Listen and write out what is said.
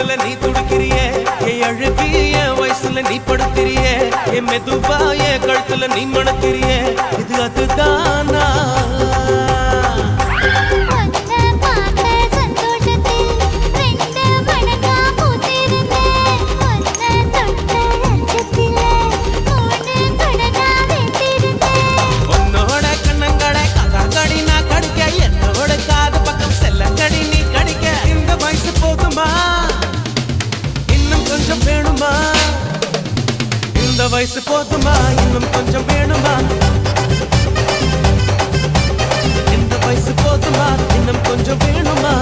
தொடுதல நீ துடிக்கிறியே என் அழுகி என் வயசுல நீ படுத்திரியே என் மெதுவா என் கழுத்துல நீ மணக்கிறியே இது அதுதானா இந்த வயசு போதுமா இன்னும் கொஞ்சம் வேணுமா இந்த வயசு போதுமா இன்னும் கொஞ்சம் வேணுமா